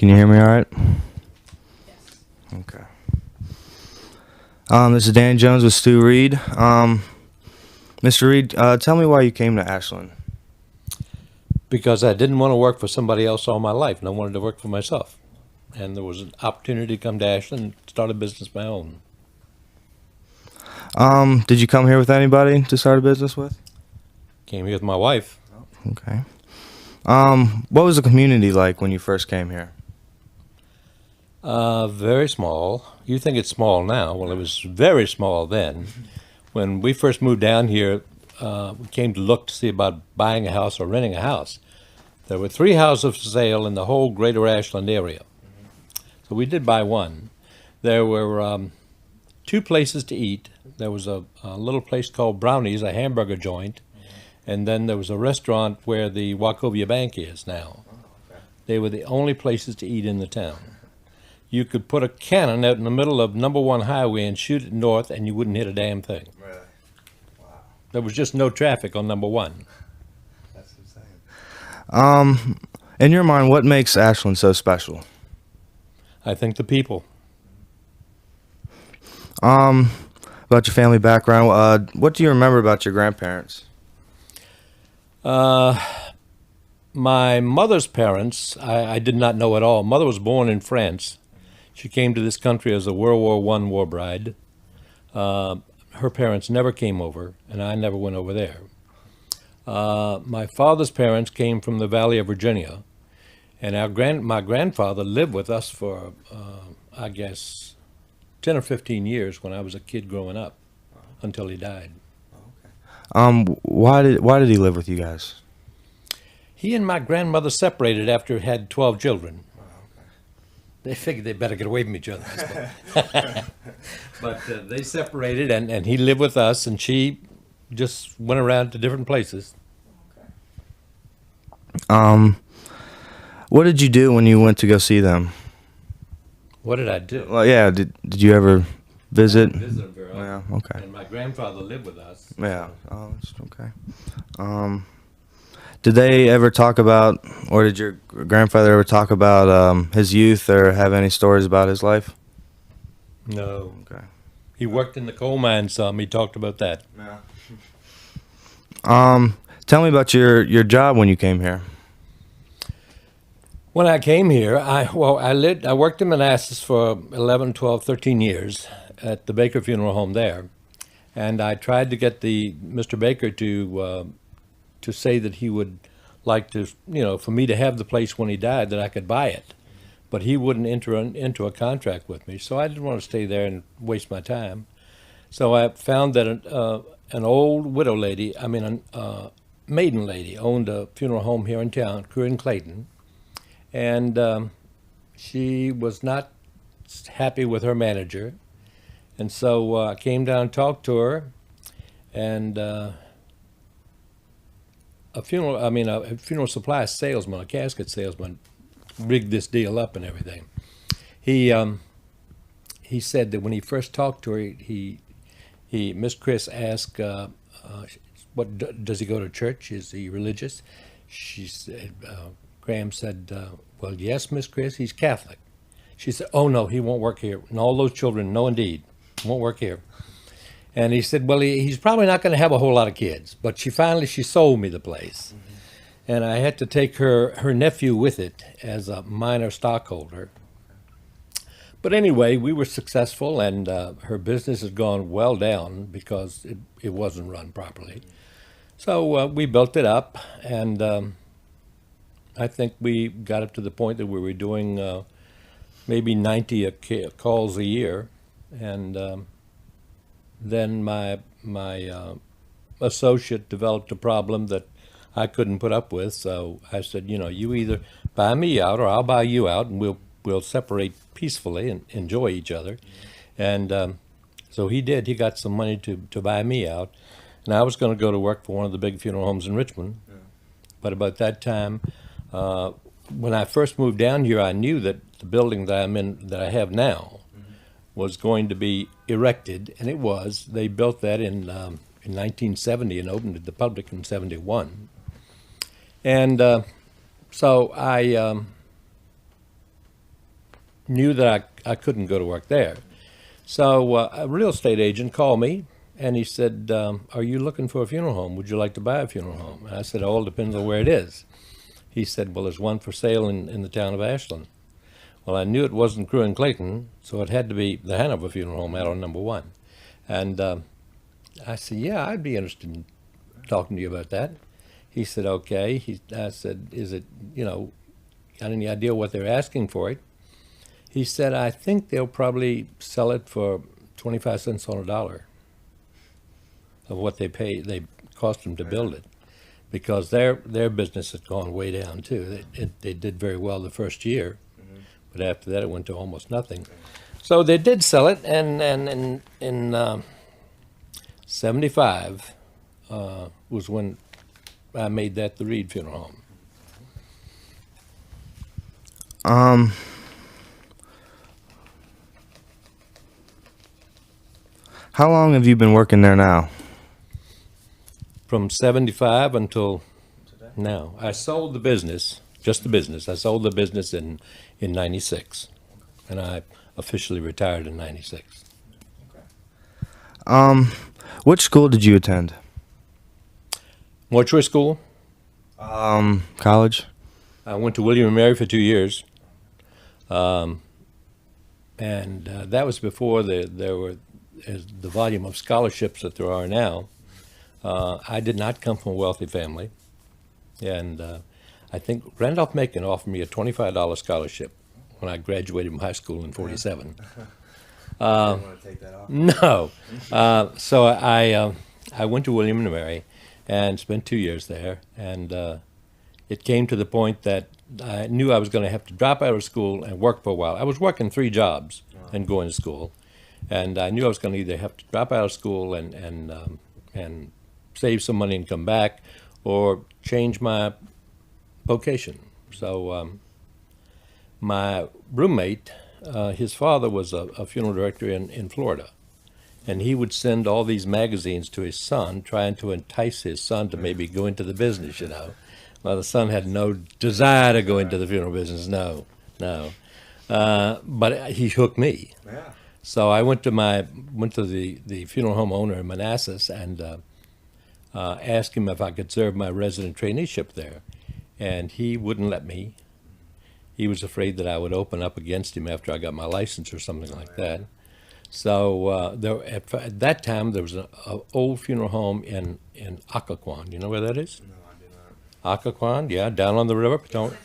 Can you hear me all right? Okay. This is Dan Jones with Stu Reid. Mr. Reid, tell me why you came to Ashland. Because I didn't want to work for somebody else all my life, and I wanted to work for myself. And there was an opportunity to come to Ashland and start a business of my own. Did you come here with anybody to start a business with? Came here with my wife. Okay. What was the community like when you first came here? Very small. You think it's small now. Well, it was very small then. When we first moved down here, we came to look to see about buying a house or renting a house. There were 3 houses for sale in the whole greater Ashland area. So we did buy one. There were 2 places to eat. There was a little place called Brownie's, a hamburger joint, and then there was a restaurant where the Wachovia Bank is now. They were the only places to eat in the town. You could put a cannon out in the middle of number 1 highway and shoot it north, and you wouldn't hit a damn thing. Really? Wow. There was just no traffic on number 1. That's insane. In your mind, what makes Ashland so special? I think the people. About your family background, what do you remember about your grandparents? My mother's parents, I did not know at all. Mother was born in France. She came to this country as a World War I war bride. Her parents never came over, and I never went over there. My father's parents came from the Valley of Virginia, and my grandfather lived with us for, I guess, 10 or 15 years when I was a kid growing up, until he died. Why did he live with you guys? He and my grandmother separated after he had 12 children. They figured they better get away from each other. But they separated, and he lived with us, and she just went around to different places. What did you do when you went to go see them? What did I do? Well, yeah, did you ever visit? I visited very often. Yeah, okay. And my grandfather lived with us. Yeah, oh, that's okay. Did they ever talk about, or did your grandfather ever talk about his youth or have any stories about his life? No. Okay. He worked in the coal mine some. He talked about that. Yeah. Tell me about your job when you came here. When I came here, I worked in Manassas for 11, 12, 13 years at the Baker Funeral Home there. And I tried to get Mr. Baker to say that he would like to, for me to have the place when he died, that I could buy it. But he wouldn't enter into a contract with me, so I didn't want to stay there and waste my time. So I found that an old widow lady, a maiden lady, owned a funeral home here in town, Crew in Clayton, and she was not happy with her manager. And so I came down and talked to her, and a funeral supply salesman, a casket salesman, rigged this deal up and everything. He said that when he first talked to her, Miss Chris asked, "What does he go to church? Is he religious?" She said, Graham said, "Well, yes, Miss Chris, he's Catholic." She said, "Oh no, he won't work here." And all those children, no, indeed, won't work here. And he said, "Well, he's probably not going to have a whole lot of kids." But she sold me the place. And I had to take her nephew with it as a minor stockholder. But anyway, we were successful, and her business has gone well down because it wasn't run properly. So we built it up, and I think we got up to the point that we were doing maybe 90 calls a year. And then my associate developed a problem that I couldn't put up with, so I said, you either buy me out or I'll buy you out, and we'll separate peacefully and enjoy each other. And so he did. He got some money to buy me out, and I was going to go to work for one of the big funeral homes in Richmond. Yeah. But about that time, when I first moved down here, I knew that the building that I'm in, that I have now, was going to be erected, and it was. They built that in 1970 and opened it to the public in 71. And so I knew that I couldn't go to work there. So a real estate agent called me, and he said, are you looking for a funeral home? Would you like to buy a funeral home? And I said, all depends on where it is. He said, well, there's one for sale in the town of Ashland. Well, I knew it wasn't Crew and Clayton, so it had to be the Hanover Funeral Home out on number 1. And I said, yeah, I'd be interested in talking to you about that. He said, okay. I said, is it, got any idea what they're asking for it? He said, I think they'll probably sell it for 25 cents on a dollar of what they cost them to build it, because their business had gone way down too. They did very well the first year, but after that it went to almost nothing. So they did sell it, and in 75 was when I made that the Reid Funeral Home. How long have you been working there now? From 75 until now. I sold the business, just the business. I sold the business in 96, and I officially retired in 96. Which school did you attend? Mortuary school. College? I went to William & Mary for 2 years. And that was before there were the volume of scholarships that there are now. I did not come from a wealthy family, and I think Randolph Macon offered me a $25 scholarship when I graduated from high school in 47. Didn't want to take that off? No. So I went to William & Mary and spent 2 years there, and it came to the point that I knew I was going to have to drop out of school and work for a while. I was working 3 jobs and going to school, and I knew I was going to either have to drop out of school and save some money and come back, or change my vocation. So my roommate, his father was a funeral director in Florida, and he would send all these magazines to his son, trying to entice his son to maybe go into the business, Well, the son had no desire to go into the funeral business, no. But he hooked me. Yeah. So I went to the funeral home owner in Manassas and asked him if I could serve my resident traineeship there, and he wouldn't let me. He was afraid that I would open up against him after I got my license or something like that. So at that time there was an old funeral home in Occoquan. You know where that is? No, I do not. Occoquan, yeah, down on the river, Potomac.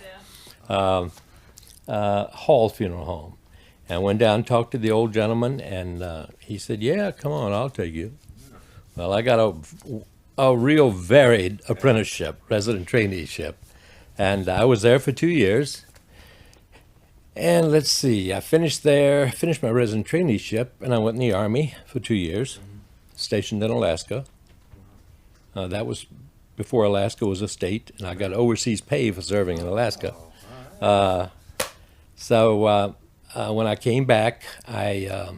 Hall Funeral Home. And I went down and talked to the old gentleman, and he said, yeah, come on, I'll take you. Well, I got a real varied apprenticeship, resident traineeship. And I was there for 2 years. And let's see, I finished my resident traineeship, and I went in the Army for 2 years, stationed in Alaska. That was before Alaska was a state, and I got overseas pay for serving in Alaska. So when I came back, I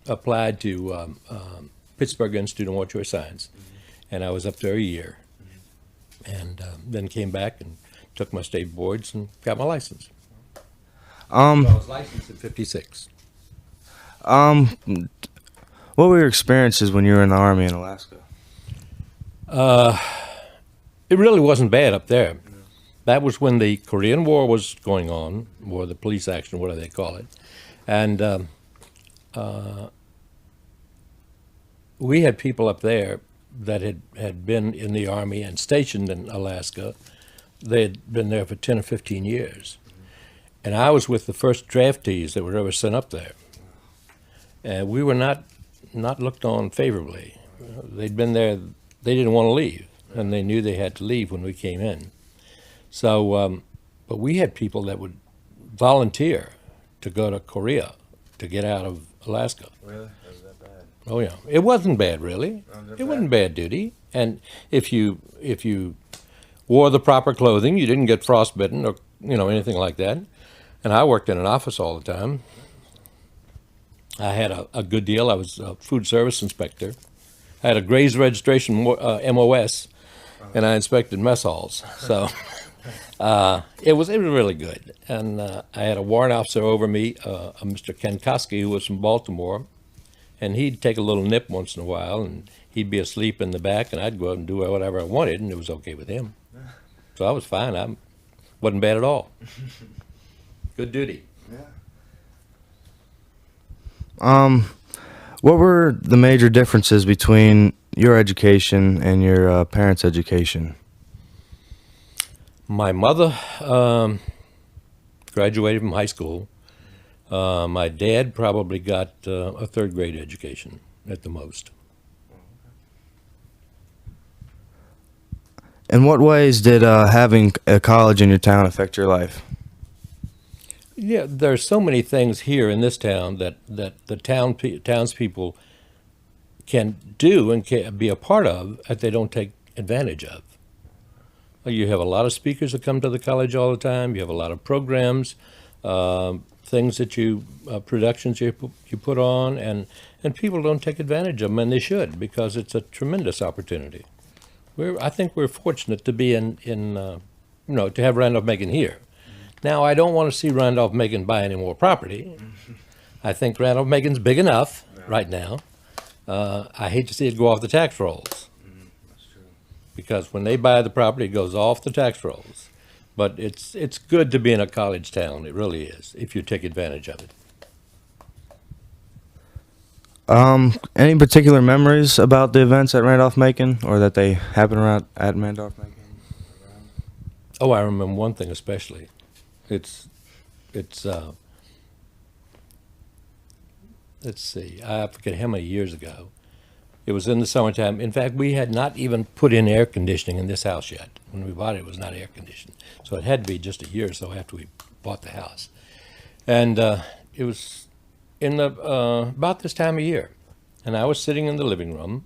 applied to Pittsburgh Institute of Mortuary Science, and I was up there a year, and then came back and took my state boards and got my license. So I was licensed in 56. What were your experiences when you were in the Army in Alaska? It really wasn't bad up there. That was when the Korean War was going on, or the police action, whatever they call it. And we had people up there that had been in the Army and stationed in Alaska. They had been there for 10 or 15 years. And I was with the first draftees that were ever sent up there. And we were not looked on favorably. They'd been there, they didn't want to leave, and they knew they had to leave when we came in. So, but we had people that would volunteer to go to Korea to get out of Alaska. Really? Was that bad? Oh yeah, it wasn't bad really. Was It wasn't bad duty, and if you wore the proper clothing, you didn't get frostbitten or anything like that. And I worked in an office all the time. I had a good deal. I was a food service inspector. I had a Gray's registration MOS, and I inspected mess halls. So It was really good, and I had a warrant officer over me, a Mr. Kenkowski, who was from Baltimore, and he'd take a little nip once in a while, and he'd be asleep in the back, and I'd go out and do whatever I wanted, and it was okay with him. So I was fine. I wasn't bad at all. Good duty. What were the major differences between your education and your parents' education? My mother graduated from high school. My dad probably got a third grade education at the most. In what ways did having a college in your town affect your life? Yeah, there's so many things here in this town that the townspeople can do and can be a part of that they don't take advantage of. You have a lot of speakers that come to the college all the time. You have a lot of programs, things that productions you put on, and people don't take advantage of them, and they should, because it's a tremendous opportunity. I think we're fortunate to be to have Randolph-Macon here. Now, I don't want to see Randolph-Macon buy any more property. I think Randolph-Macon's big enough right now. I hate to see it go off the tax rolls. Because when they buy the property, it goes off the tax rolls. But it's good to be in a college town. It really is, if you take advantage of it. Any particular memories about the events at Randolph-Macon, or that they happen around at Randolph-Macon? Oh, I remember one thing especially. Let's see, I forget how many years ago. It was in the summertime. In fact, we had not even put in air conditioning in this house yet. When we bought it, it was not air conditioned. So it had to be just a year or so after we bought the house. And it was in about this time of year. And I was sitting in the living room,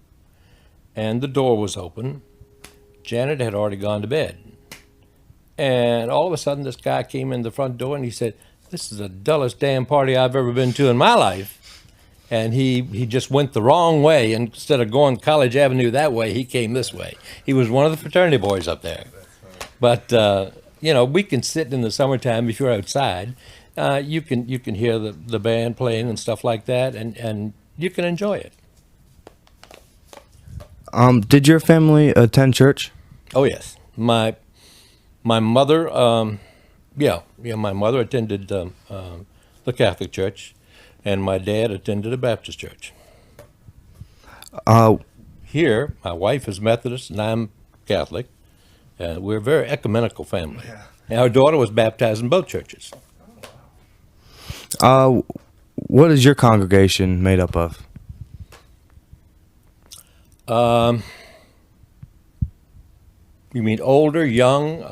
and the door was open. Janet had already gone to bed. And all of a sudden, this guy came in the front door, and he said, "This is the dullest damn party I've ever been to in my life." And he just went the wrong way. Instead of going College Avenue that way, he came this way. He was one of the fraternity boys up there. But, we can sit in the summertime if you're outside. You can hear the band playing and stuff like that, and you can enjoy it. Did your family attend church? Oh, yes. My mother, my mother attended the Catholic Church. And my dad attended a Baptist church. Here, my wife is Methodist and I'm Catholic. We're a very ecumenical family. Yeah. And our daughter was baptized in both churches. What is your congregation made up of? You mean older, young?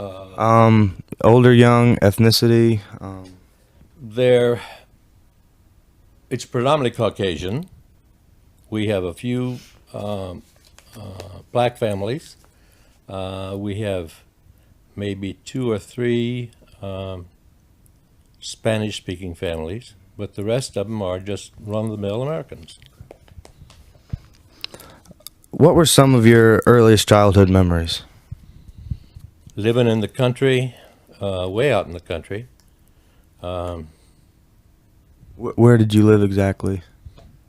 Older, young, ethnicity? It's predominantly Caucasian. We have a few black families. We have maybe 2 or 3 Spanish-speaking families, but the rest of them are just run-of-the-mill Americans. What were some of your earliest childhood memories? Living in the country, way out in the country. Where did you live exactly?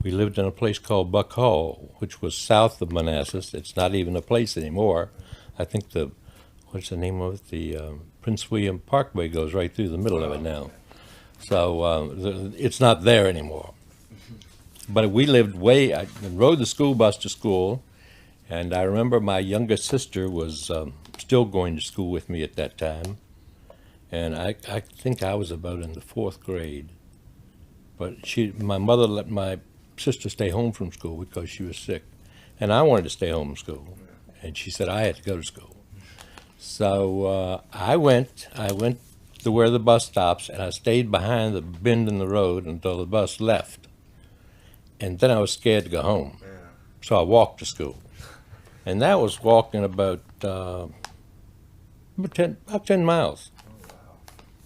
We lived in a place called Buck Hall, which was south of Manassas. It's not even a place anymore. I think what's the name of it? The Prince William Parkway goes right through the middle of it now. So it's not there anymore. But we lived I rode the school bus to school, and I remember my youngest sister was still going to school with me at that time. And I think I was about in the 4th grade. But my mother let my sister stay home from school because she was sick. And I wanted to stay home from school. And she said I had to go to school. So I went to where the bus stops, and I stayed behind the bend in the road until the bus left. And then I was scared to go home. So I walked to school. And that was walking about 10 miles.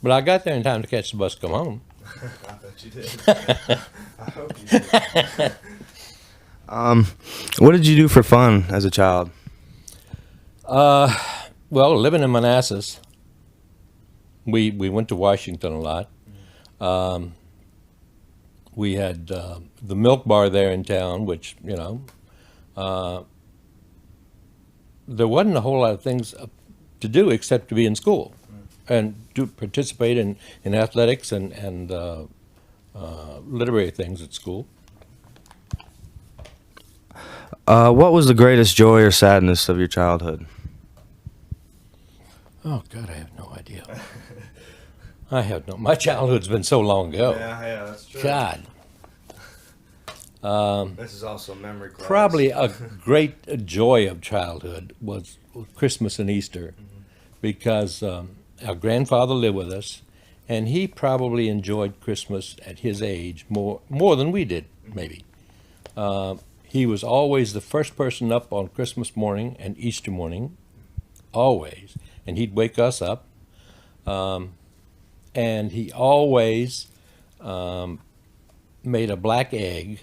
But I got there in time to catch the bus to come home. I bet you did. I hope you did. What did you do for fun as a child? Well, living in Manassas, We went to Washington a lot. We had the Milk Bar there in town, which, you know, there wasn't a whole lot of things to do except to be in school and participate in athletics and literary things at school. What was the greatest joy or sadness of your childhood? Oh, God, I have no idea. My childhood's been so long ago. Yeah, that's true. God. This is also memory class. Probably a great joy of childhood was Christmas and Easter, because our grandfather lived with us, and he probably enjoyed Christmas at his age more than we did, maybe. He was always the first person up on Christmas morning and Easter morning, always, and he'd wake us up, and he always made a black egg.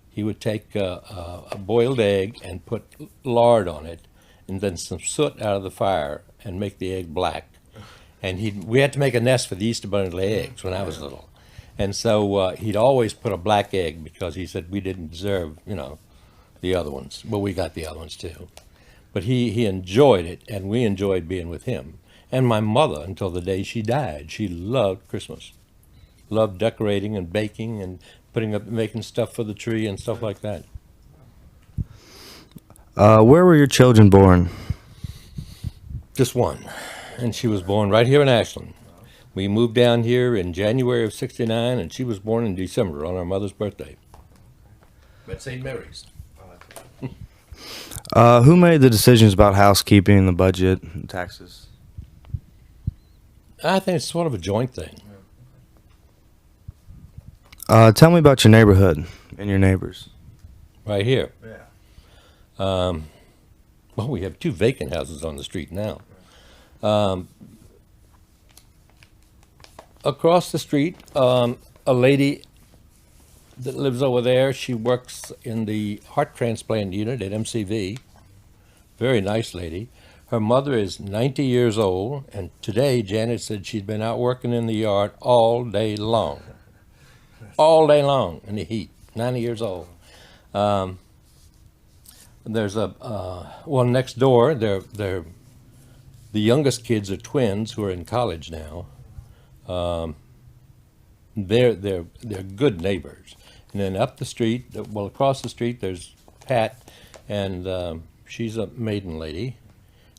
He would take a boiled egg and put lard on it, and then some soot out of the fire and make the egg black. And we had to make a nest for the Easter Bunny to lay eggs when I was little. And so he'd always put a black egg because he said we didn't deserve, you know, the other ones. Well, we got the other ones too. But he enjoyed it, and we enjoyed being with him. And my mother, until the day she died, she loved Christmas. Loved decorating and baking and making stuff for the tree and stuff like that. Where were your children born? Just one, and she was born right here in Ashland. We moved down here in January of '69, and she was born in December on our mother's birthday. At St. Mary's. Who made the decisions about housekeeping, the budget, and taxes? I think it's sort of a joint thing. Tell me about your neighborhood and your neighbors. Right here. Yeah. Well, we have 2 vacant houses on the street now. Across the street, a lady that lives over there, she works in the heart transplant unit at MCV. Very nice lady. Her mother is 90 years old, and today Janet said she'd been out working in the yard all day long. All day long in the heat, 90 years old. There's next door, the youngest kids are twins who are in college now. They're good neighbors. And then up the street, well, across the street, there's Pat, and she's a maiden lady,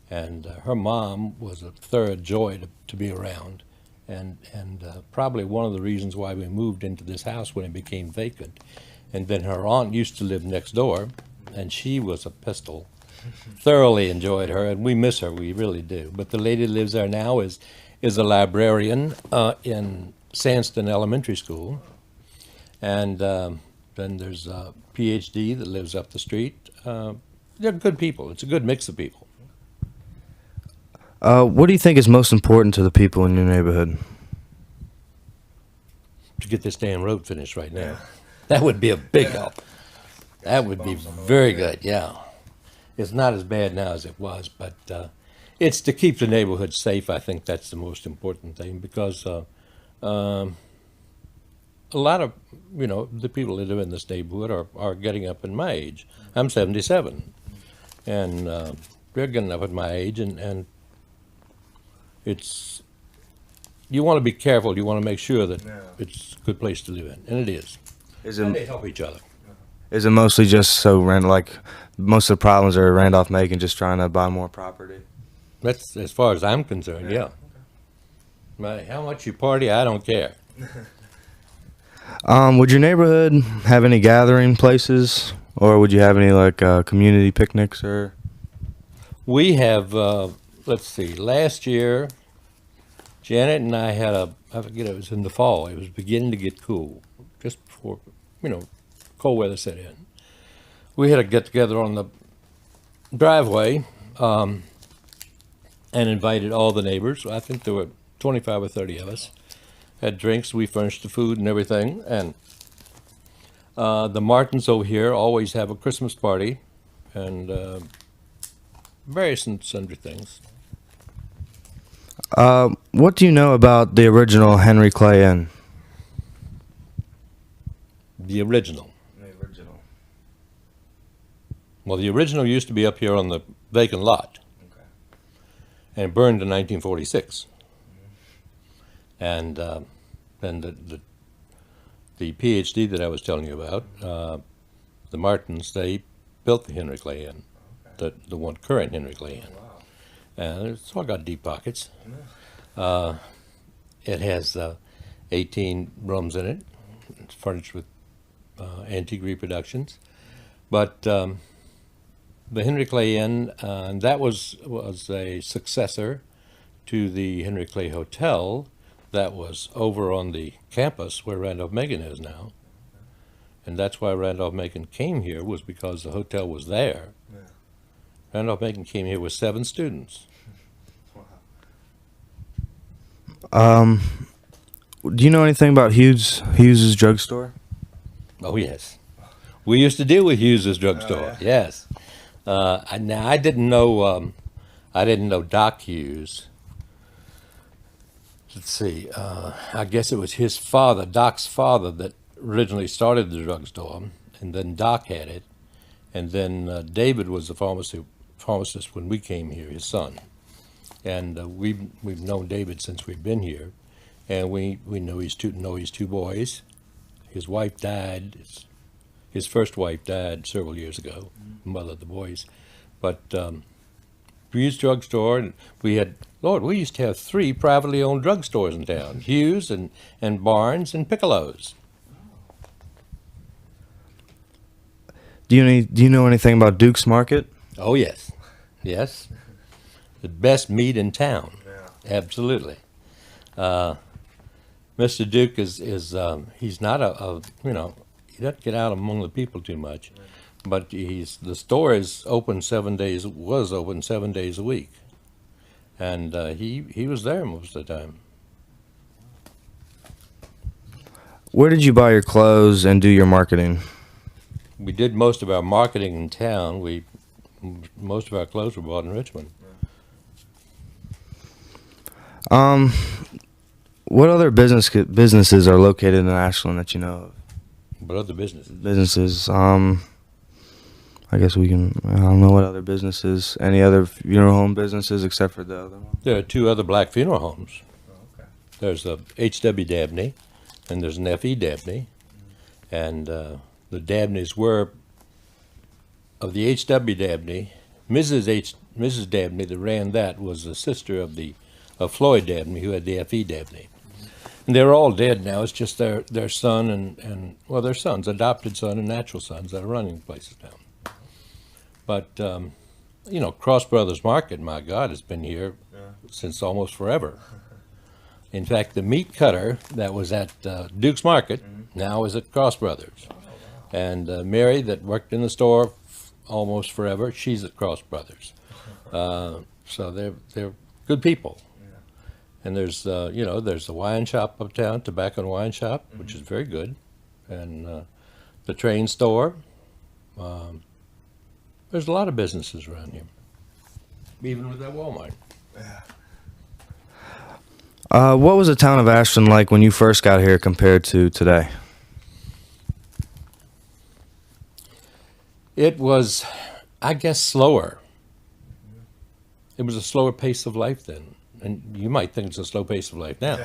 and her mom was a third joy to be around, and probably one of the reasons why we moved into this house when it became vacant. And then her aunt used to live next door, and she was a pistol. Thoroughly enjoyed her, and we miss her, we really do. But the lady that lives there now is a librarian in Sandston Elementary School. And then there's a PhD that lives up the street. They're good people. It's a good mix of people. What do you think is most important to the people in your neighborhood? To get this damn road finished right now. That would be a big help. That would be very good, yeah. It's not as bad now as it was, but it's to keep the neighborhood safe. I think that's the most important thing, because a lot of, the people that live in this neighborhood are getting up in my age. I'm 77, and they're getting up at my age, and it's, you want to be careful. You want to make sure that it's a good place to live in, and it is. And they help each other. Is it mostly just so most of the problems are Randolph Macon just trying to buy more property? That's as far as I'm concerned, yeah. How much you party, I don't care. Would your neighborhood have any gathering places, or would you have any community picnics or? We have, let's see, last year, Janet and I had I forget, it was in the fall. It was beginning to get cool, just before, cold weather set in. We had a get-together on the driveway and invited all the neighbors. I think there were 25 or 30 of us. Had drinks, we furnished the food and everything. And the Martins over here always have a Christmas party and various and sundry things. What do you know about the original Henry Clay Inn? The original. The original. Well, the original used to be up here on the vacant lot. Okay. And it burned in 1946. And then the PhD that I was telling you about, the Martins, they built the Henry Clay Inn, the one current Henry Clay Inn. Wow. And it's all got deep pockets. It has 18 rooms in it. It's furnished with antique reproductions. But the Henry Clay Inn, that was a successor to the Henry Clay Hotel that was over on the campus where Randolph-Macon is now. And that's why Randolph-Macon came here, was because the hotel was there. Yeah. Randolph-Macon came here with 7 students. Do you know anything about Hughes's drugstore? Oh, yes. We used to deal with Hughes's drugstore. yeah. Yes. Now I didn't know Doc Hughes. Let's see. I guess it was his father, Doc's father, that originally started the drugstore, and then Doc had it, and then David was the pharmacist when we came here, his son, and we've known David since we've been here, and we know his two boys. His wife died. His first wife died several years ago, mother of the boys, but Hughes drugstore, and we used to have 3 privately owned drugstores in town: Hughes and Barnes and Piccolo's. Do you know anything about Duke's Market? Oh yes, yes, the best meat in town. Yeah. Absolutely. Mr. Duke is he's not he doesn't get out among the people too much, but the store is open 7 days, was open 7 days a week, and he was there most of the time. Where did you buy your clothes and do your marketing? We did most of our marketing in town. Most of our clothes were bought in Richmond. What other businesses are located in Ashland that you know of? But other businesses. Businesses. I guess I don't know what other businesses. Any other funeral home businesses except for the other one? There are 2 other black funeral homes. Oh, okay. There's a H.W. Dabney, and there's an F.E. Dabney, and the Dabneys were, of the H.W. Dabney, Mrs. Dabney that ran that was the sister of Floyd Dabney, who had the F.E. Dabney. And they're all dead now. It's just their son and their sons, adopted son and natural sons, that are running places now. But Cross Brothers Market, my God, has been here since almost forever. In fact, the meat cutter that was at Duke's Market now is at Cross Brothers. And Mary, that worked in the store almost forever, she's at Cross Brothers. So they're good people. And there's there's the wine shop uptown, Tobacco and Wine Shop, which is very good, and the train store. There's a lot of businesses around here, even with that Walmart. What was the town of Ashland like when you first got here compared to today? It was, I guess, slower. It was a slower pace of life then. And you might think it's a slow pace of life now.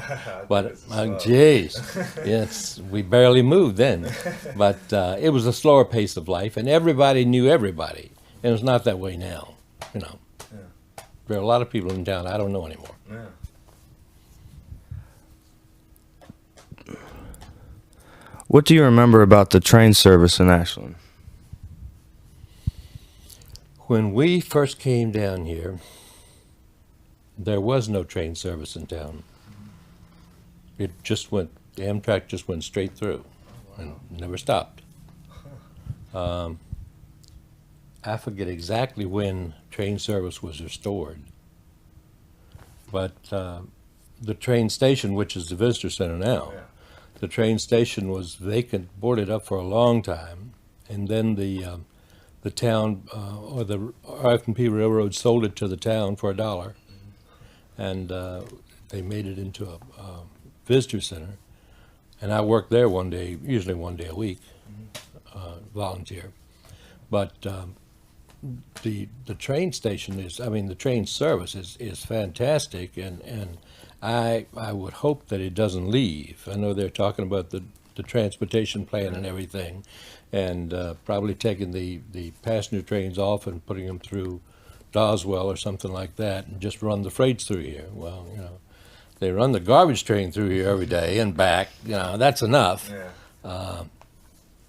But, geez, yes, we barely moved then. But it was a slower pace of life, and everybody knew everybody. And it's not that way now, Yeah. There are a lot of people in town I don't know anymore. Yeah. What do you remember about the train service in Ashland? When we first came down here, there was no train service in town. The Amtrak just went straight through and never stopped. I forget exactly when train service was restored, but the train station, which is the visitor center now, the train station was vacant, boarded up for a long time, and then the town or the R.F.P. Railroad sold it to the town for $1. and they made it into a visitor center. And I worked there one day, usually one day a week, volunteer. But the train station is, I mean, the train service is fantastic, and I would hope that it doesn't leave. I know they're talking about the transportation plan and everything, and probably taking the passenger trains off and putting them through Doswell or something like that, and just run the freights through here. Well, you know, they run the garbage train through here every day and back. You know, that's enough. Yeah.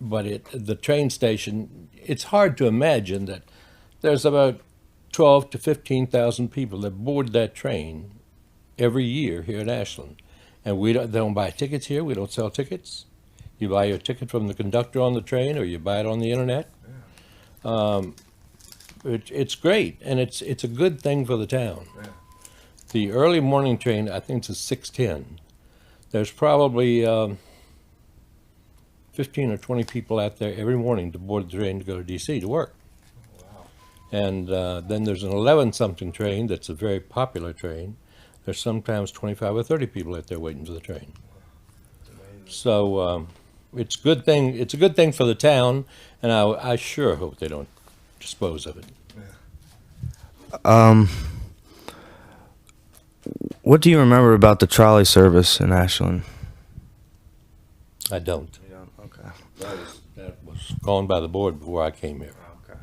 But the train station, it's hard to imagine that there's about 12 to 15,000 people that board that train every year here in Ashland, and they don't buy tickets here. We don't sell tickets. You buy your ticket from the conductor on the train, or you buy it on the internet. Yeah. It's great, and it's a good thing for the town. Yeah. The early morning train, I think it's a 6:10. There's probably 15 or 20 people out there every morning to board the train to go to D.C. to work. Wow. And then there's an 11-something train that's a very popular train. There's sometimes 25 or 30 people out there waiting for the train. So it's a good thing. It's a good thing for the town, and I sure hope they don't dispose of it. What do you remember about the trolley service in Ashland? I don't. You don't? Okay. That was gone by the board before I came here. Okay.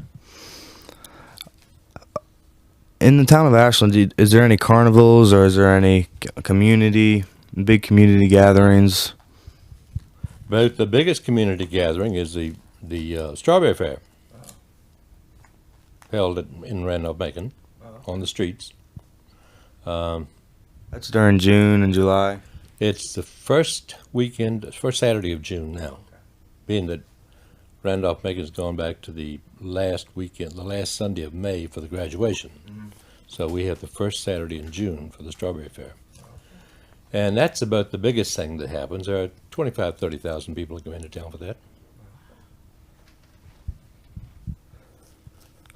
In the town of Ashland, is there any carnivals, or is there any big community gatherings? But the biggest community gathering is the Strawberry Fair, held in Randolph-Macon on the streets. That's during June and July. It's the first Saturday of June now, being that Randolph-Macon's gone back to the last weekend, the last Sunday of May for the graduation. Mm-hmm. So we have the first Saturday in June for the Strawberry Fair. And that's about the biggest thing that happens. There are 25,000, 30,000 people that come into town for that.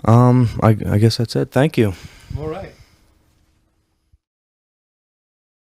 I guess that's it. Thank you. All right.